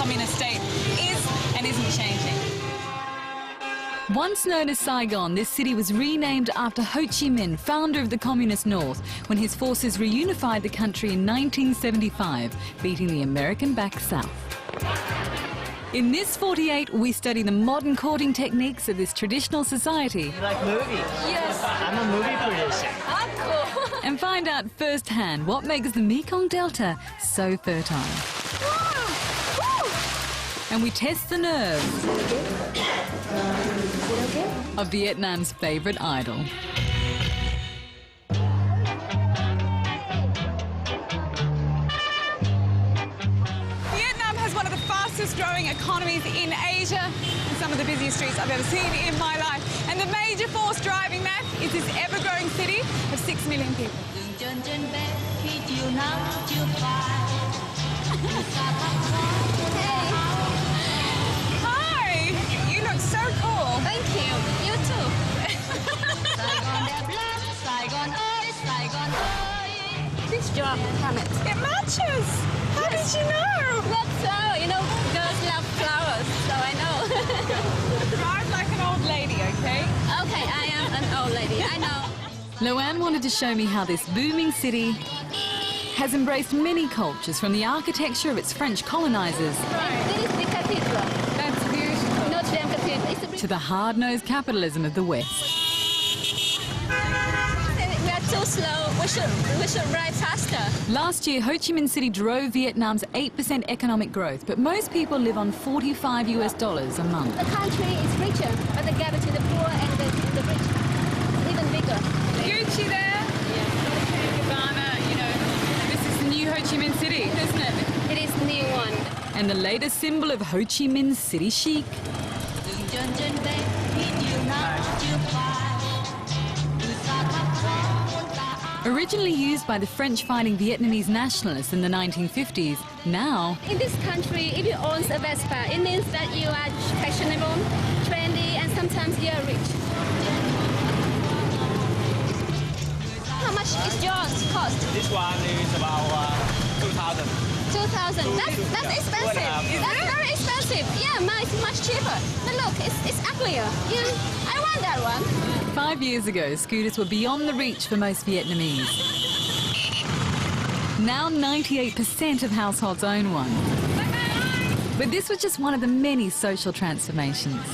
communist state is and isn't changing. Once known as Saigon, this city was renamed after Ho Chi Minh, founder of the Communist North, when his forces reunified the country in 1975, beating the American-backed South. In this 48, we study the modern courting techniques of this traditional society. You like movies? Yes. I'm a movie producer. Oh, cool. And find out firsthand what makes the Mekong Delta so fertile. And we test the nerves of Vietnam's favourite idol. Vietnam has one of the fastest growing economies in Asia and some of the busiest streets I've ever seen in my life. And the major force driving that is this ever-growing city of 6 million people. Hi! You look so cool. Thank you. You too. This job, damn it. It matches. How did you know? Look, so, you know, girls love flowers, so I know. Drive like an old lady, okay? Okay, I am an old lady, I know. Loanne wanted to show me how this booming city has embraced many cultures, from the architecture of its French colonizers This is the cathedral. That's beautiful. Notre Dame Cathedral. It's a to the hard-nosed capitalism of the West. We are too slow. We should ride faster. Last year, Ho Chi Minh City drove Vietnam's 8% economic growth, but most people live on $45 a month. The country is richer, but the gap between the poor and the rich is even bigger. Gucci there. Gabbana, you know, this is the new Ho Chi Minh City, isn't it? It is the new one. And the latest symbol of Ho Chi Minh city chic. Originally used by the French-fighting Vietnamese nationalists in the 1950s, now In this country, if you own a Vespa, it means that you are fashionable, trendy, and sometimes you are rich. How much is yours cost? This one is about 2,000. 2,000. That's expensive. That's very expensive. Yeah, mine is much cheaper. But look, it's uglier. Yeah, I want that one. 5 years ago, scooters were beyond the reach for most Vietnamese. Now 98% of households own one. But this was just one of the many social transformations.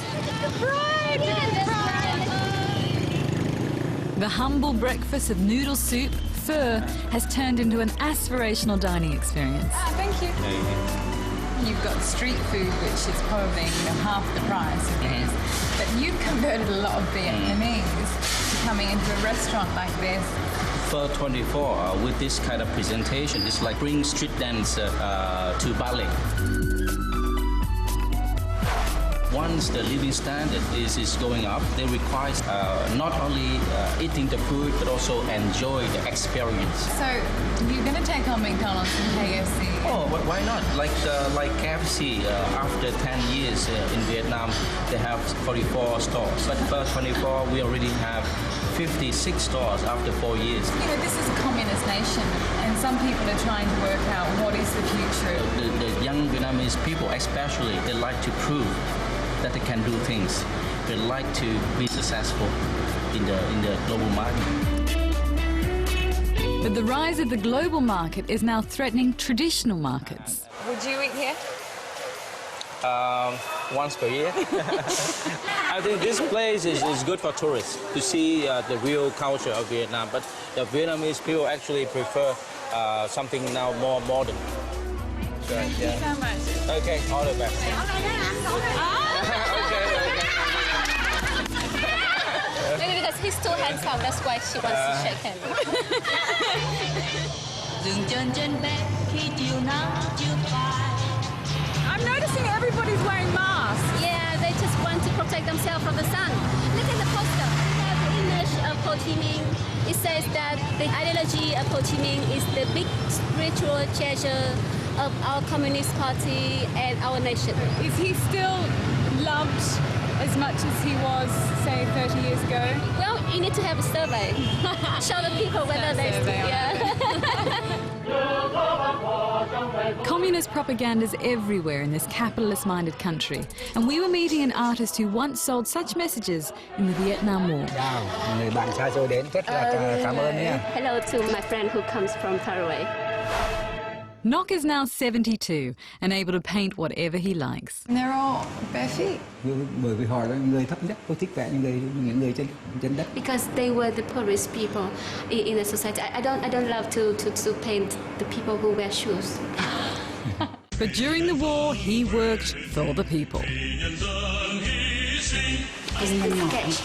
The humble breakfast of noodle soup, pho, has turned into an aspirational dining experience. Thank you. You've got street food, which is probably half the price of theirs. But you've converted a lot of Vietnamese to coming into a restaurant like this. For 24, with this kind of presentation, it's like bring street dance to ballet. Once the living standard is going up, they require not only eating the food, but also enjoy the experience. So you're going to take on McDonald's and KFC? Oh, why not? Like KFC, after 10 years in Vietnam, they have 44 stores. But for 24, we already have 56 stores after 4 years. You know, this is a communist nation, and some people are trying to work out what is the future. The young Vietnamese people especially, they like to prove that they can do things. They like to be successful in the global market. But the rise of the global market is now threatening traditional markets. Would you eat here? Once per year. I think this place is good for tourists to see the real culture of Vietnam, but the Vietnamese people actually prefer something now more modern. Thank you so much. Okay, all the best. Maybe because he's too handsome, that's why she wants to shake him. I'm noticing everybody's wearing masks. Yeah, they just want to protect themselves from the sun. Look at the poster. We have the image of Ho Chi Minh. It says that the ideology of Ho Chi Minh is the big spiritual treasure of our Communist Party and our nation. Is he still loved as much as he was, say, 30 years ago? Well, you need to have a survey. Show the people whether they... Survey on Yeah. Communist propaganda is everywhere in this capitalist-minded country, and we were meeting an artist who once sold such messages in the Vietnam War. Người bạn xa xôi đến rất là cảm ơn nha. Hello to my friend who comes from far away. Nock is now 72 and able to paint whatever he likes. And they're all bare feet. Bởi vì họ là người thấp nhất, tôi thích vẽ những người trên đất. Because they were the poorest people in the society. I don't love to paint the people who wear shoes. But during the war, he worked for the people. It's a sketch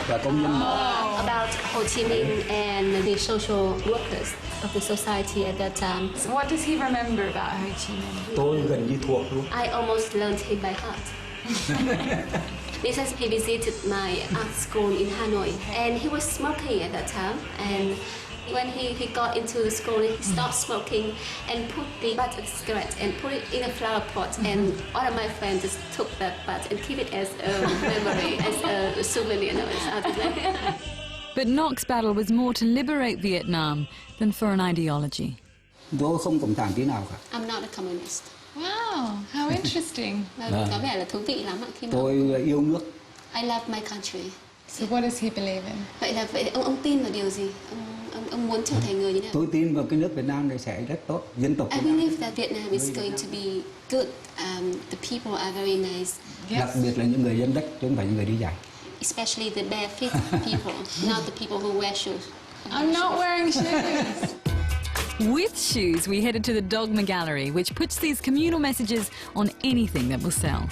about Ho Chi Minh and the social workers of the society at that time. So what does he remember about Ho Chi Minh? Tôi gần như thuộc luôn. I almost learned him by heart. Because he visited my art school in Hanoi, and he was smoking at that time. And when he got into the school, he stopped smoking and put the butt of the cigarette and put it in a flower pot. And all of my friends just took that butt and keep it as a memory, as a souvenir. But Nock's battle was more to liberate Vietnam than for an ideology. Tôi không cộng sản tí nào cả. I'm not a communist. Wow, how interesting. Có vẻ là thú vị lắm ạ. Tôi yêu nước. I love my country. So what does he believe in? Vậy ông tin vào điều gì? Ông muốn trở thành người như thế nào? Tôi tin vào cái nước Việt Nam này sẽ rất tốt, dân tộc. I believe that Vietnam is going to be good. The people are very nice. Đặc biệt là những người dân đất, chứ không phải những người đi giày. Especially the barefoot people, not the people who wear shoes. I'm not wearing shoes. With shoes, we headed to the Dogma Gallery, which puts these communal messages on anything that will sell.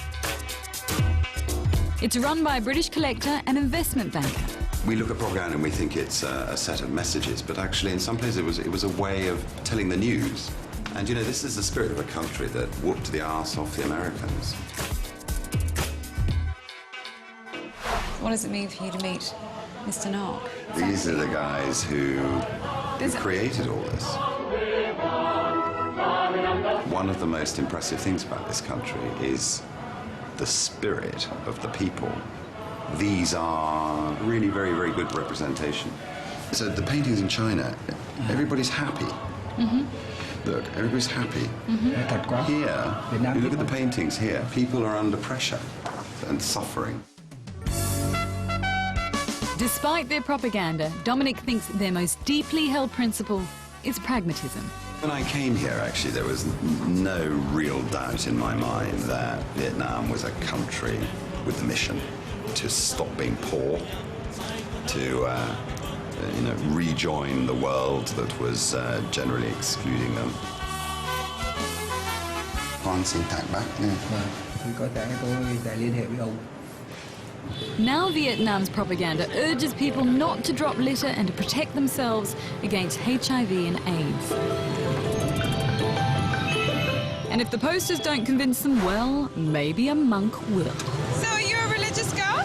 It's run by a British collector and investment banker. We look at propaganda and we think it's a set of messages, but actually in some places it was a way of telling the news. And you know, this is the spirit of a country that whooped the arse off the Americans. What does it mean for you to meet Mr. Nock? These are the guys who created all this. One of the most impressive things about this country is the spirit of the people. These are really very, very good representation. So the paintings in China, everybody's happy. Look, everybody's happy. Here, you look at the paintings here, people are under pressure and suffering. Despite their propaganda, Dominic thinks their most deeply held principle is pragmatism. When I came here, actually, there was no real doubt in my mind that Vietnam was a country with the mission to stop being poor, to rejoin the world that was generally excluding them. Con xin tặng bác nha. Có thể tôi sẽ liên hệ với ông. Now Vietnam's propaganda urges people not to drop litter and to protect themselves against HIV and AIDS. And if the posters don't convince them, well, maybe a monk will. So are you a religious girl?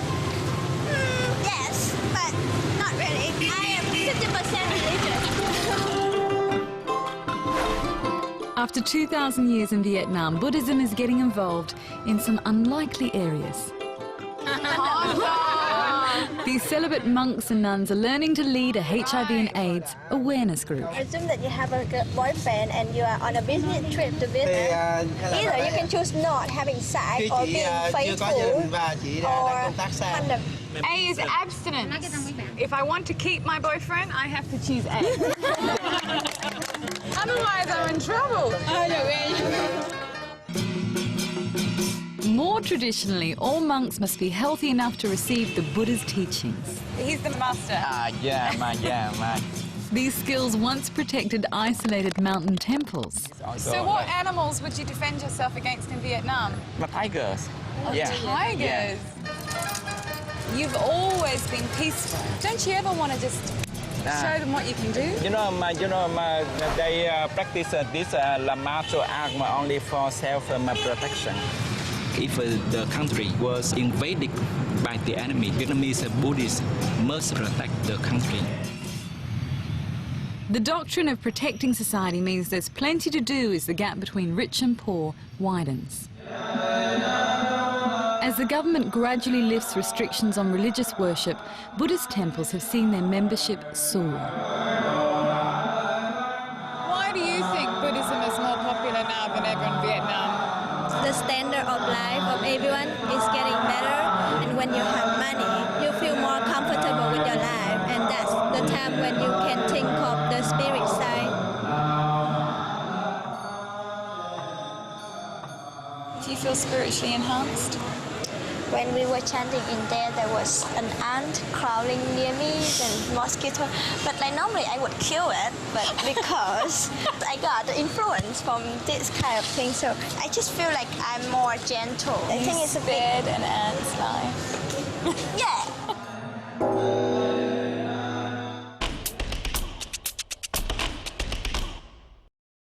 Yes, but not really. I am 50% religious. After 2,000 years in Vietnam, Buddhism is getting involved in some unlikely areas. These celibate monks and nuns are learning to lead a HIV and AIDS awareness group. Assume that you have a boyfriend and you are on a business trip to Vietnam. Either you can choose not having sex or being faithful or kind of. A is abstinence. If I want to keep my boyfriend, I have to choose A. Otherwise, I'm in trouble. More traditionally, all monks must be healthy enough to receive the Buddha's teachings. He's the master. Yeah. These skills once protected isolated mountain temples. So what animals would you defend yourself against in Vietnam? Tigers. Tigers. You've always been peaceful. Don't you ever want to just show them what you can do? They practice this martial art only for self-protection. If the country was invaded by the enemy, Vietnamese Buddhists must protect the country. The doctrine of protecting society means there's plenty to do as the gap between rich and poor widens. As the government gradually lifts restrictions on religious worship, Buddhist temples have seen their membership soar. Why do you think Buddhism is more popular the standard of life of everyone is getting better, and when you have money, you feel more comfortable with your life, and that's the time when you can think of the spirit side. Do you feel spiritually enhanced? When we were chanting in there was an ant crawling near me and mosquito. But like normally I would kill it, but because I got the influence from this kind of thing, so I just feel like I'm more gentle. I think it's a bit an ant's life. yeah.